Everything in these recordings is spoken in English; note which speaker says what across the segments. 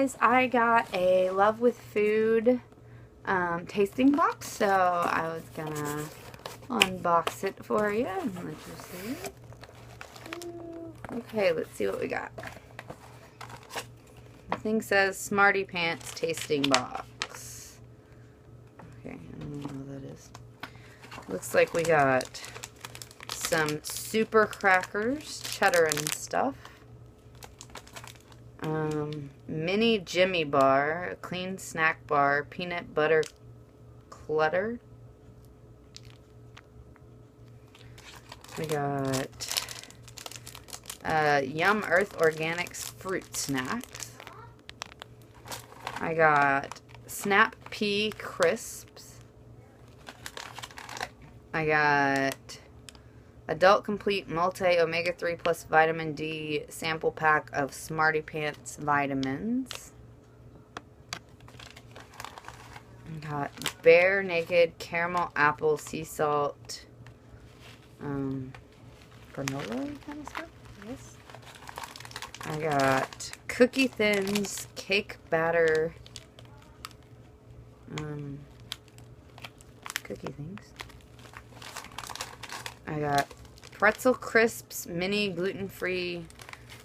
Speaker 1: guys, I got a Love with Food tasting box, so I was gonna unbox it for you and let you see. Okay, let's see what we got. The thing says Smarty Pants tasting box. Okay, I don't know what that is. Looks like we got some super crackers, cheddar and stuff. Mini Jimmy bar, a clean snack bar, peanut butter clutter. We got Yum Earth Organics fruit snacks. I got Snap Pea crisps. I got Adult Complete Multi Omega 3 Plus Vitamin D sample pack of Smarty Pants vitamins. I got Bare Naked Caramel Apple Sea Salt granola kind of stuff, I guess. I got Cookie Thins Cake Batter cookie things. I got Pretzel Crisps Mini Gluten-Free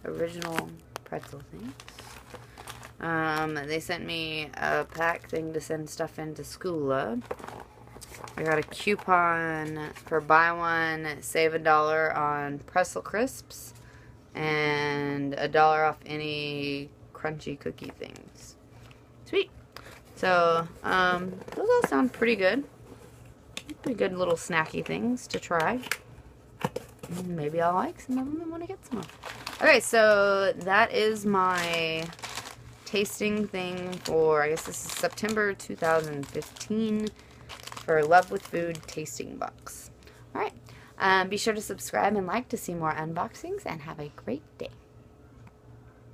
Speaker 1: Original Pretzel things. They sent me a pack thing to send stuff into Schoola. I got a coupon for buy one, save $1 on Pretzel Crisps, and $1 off any crunchy cookie things. Sweet. So, those all sound pretty good. Pretty good little snacky things to try. Maybe I'll like some of them and want to get some of them. Okay, so that is my tasting thing for, I guess this is September 2015 for Love with Food tasting box. Alright, be sure to subscribe and like to see more unboxings, and have a great day.